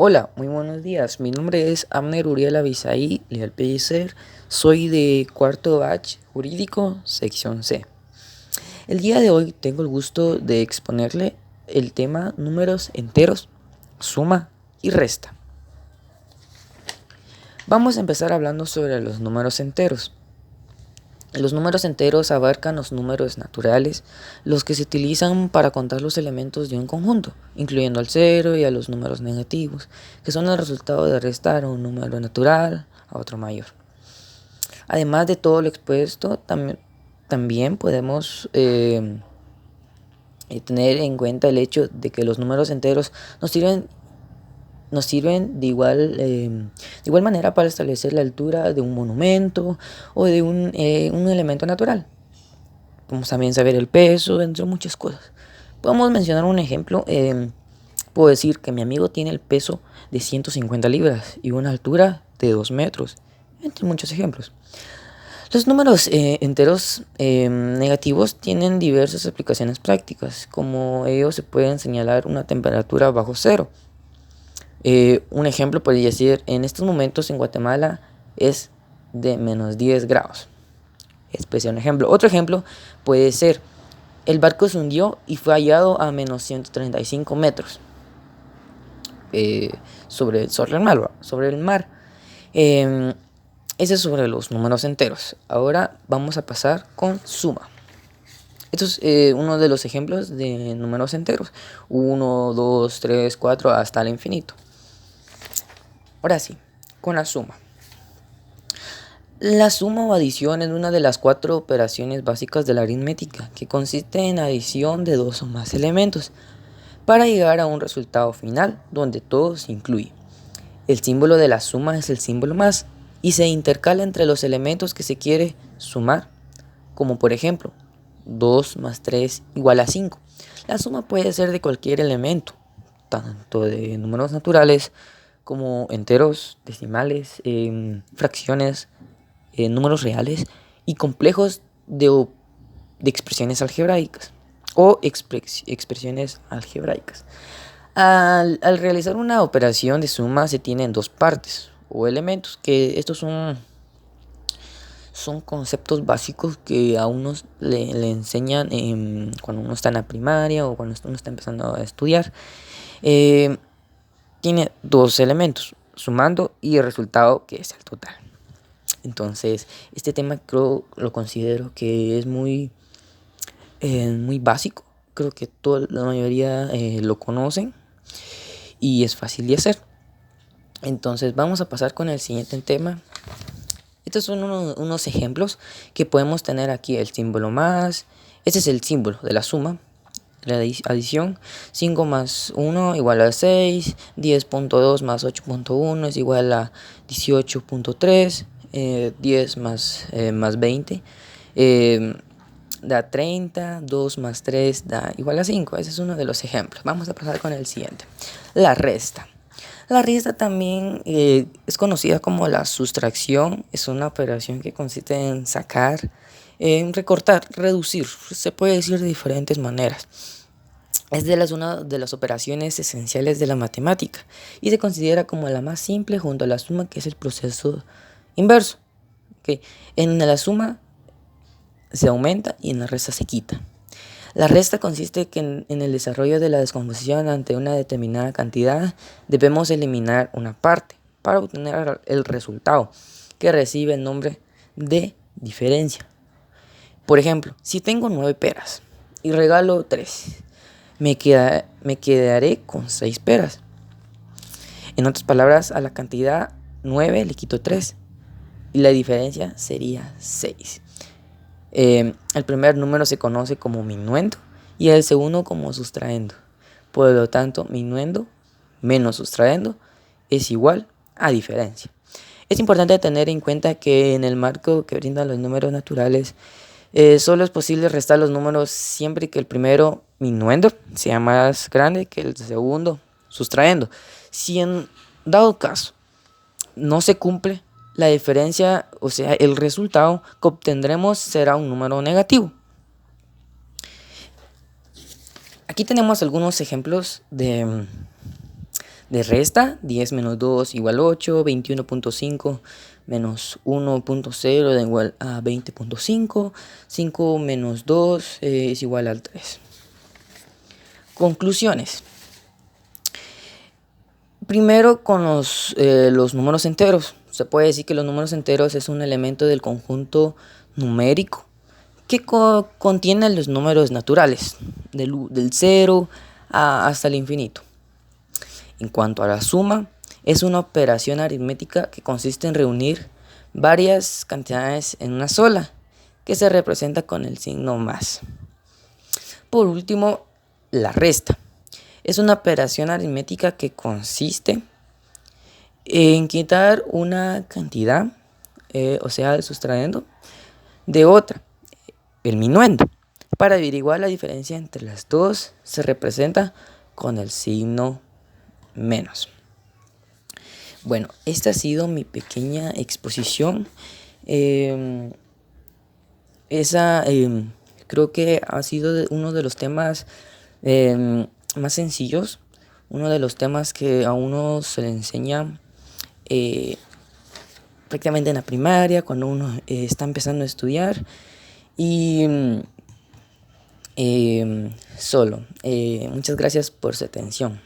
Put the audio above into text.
Hola, muy buenos días. Mi nombre es Abner Uriel Abisaí Leal Pellicer. Soy de cuarto batch jurídico, sección C. El día de hoy tengo el gusto de exponerle el tema números enteros, suma y resta. Vamos a empezar hablando sobre los números enteros. Los números enteros abarcan los números naturales, los que se utilizan para contar los elementos de un conjunto, incluyendo al cero y a los números negativos, que son el resultado de restar un número natural a otro mayor. Además de todo lo expuesto, también podemos tener en cuenta el hecho de que los números enteros nos sirven de igual manera para establecer la altura de un monumento o de un elemento natural. Podemos también saber el peso, entre muchas cosas. Podemos mencionar un ejemplo. Puedo decir que mi amigo tiene el peso de 150 libras y una altura de 2 metros, entre muchos ejemplos. Los números enteros negativos tienen diversas aplicaciones prácticas, como ellos se pueden señalar una temperatura bajo cero. Un ejemplo podría decir, en estos momentos en Guatemala es de menos 10 grados. Es un ejemplo. Otro ejemplo puede ser, el barco se hundió y fue hallado a menos 135 metros sobre el mar. Ese es sobre los números enteros. Ahora vamos a pasar con suma. Esto es uno de los ejemplos de números enteros. 1, 2, 3, 4 hasta el infinito. Ahora sí, con la suma. La suma o adición es una de las 4 operaciones básicas de la aritmética, que consiste en adición de 2 o más elementos para llegar a un resultado final donde todo se incluye. El símbolo de la suma es el símbolo más y se intercala entre los elementos que se quiere sumar, como por ejemplo 2 más 3 igual a 5. La suma puede ser de cualquier elemento, tanto de números naturales como enteros, decimales, fracciones, números reales y complejos de expresiones algebraicas o expresiones algebraicas. Al realizar una operación de suma se tienen dos partes o elementos, que estos son conceptos básicos que a uno le enseñan cuando uno está en la primaria o cuando uno está empezando a estudiar. Tiene dos elementos, sumando y el resultado, que es el total. Entonces, este tema lo considero que es muy básico. Creo que la mayoría lo conocen y es fácil de hacer. Entonces, vamos a pasar con el siguiente tema. Estos son unos ejemplos que podemos tener aquí. El símbolo más, este es el símbolo de la suma, la adición. 5 más 1 igual a 6, 10.2 más 8.1 es igual a 18.3, 10 más 20 da 30, 2 más 3 da igual a 5. Ese es uno de los ejemplos. Vamos a pasar con el siguiente. La resta. La resta también es conocida como la sustracción. Es una operación que consiste en sacar, en recortar, reducir. Se puede decir de diferentes maneras. Es una de las operaciones esenciales de la matemática y se considera como la más simple junto a la suma, que es el proceso inverso. ¿Okay? En la suma se aumenta y en la resta se quita. La resta consiste en el desarrollo de la descomposición. Ante una determinada cantidad debemos eliminar una parte para obtener el resultado, que recibe el nombre de diferencia. Por ejemplo, si tengo 9 peras y regalo 3, me quedaré con 6 peras. En otras palabras, a la cantidad 9 le quito 3 y la diferencia sería 6. El primer número se conoce como minuendo y el segundo como sustraendo. Por lo tanto, minuendo menos sustraendo es igual a diferencia. Es importante tener en cuenta que en el marco que brindan los números naturales, solo es posible restar los números siempre que el primero, minuendo, sea más grande que el segundo, sustrayendo. Si en dado caso no se cumple, la diferencia, o sea, el resultado que obtendremos será un número negativo. Aquí tenemos algunos ejemplos de De resta, 10 menos 2 igual 8, 21.5 menos 1.0 da igual a 20.5, 5 menos 2 es igual al 3. Conclusiones. Primero con los números enteros. Se puede decir que los números enteros es un elemento del conjunto numérico que contiene los números naturales, del 0 hasta el infinito. En cuanto a la suma, es una operación aritmética que consiste en reunir varias cantidades en una sola, que se representa con el signo más. Por último, la resta. Es una operación aritmética que consiste en quitar una cantidad, o sea, sustrayendo de otra, el minuendo. Para averiguar la diferencia entre las dos, se representa con el signo menos. Bueno, esta ha sido mi pequeña exposición. Creo que ha sido uno de los temas más sencillos, uno de los temas que a uno se le enseña prácticamente en la primaria, cuando uno está empezando a estudiar. Y solo, muchas gracias por su atención.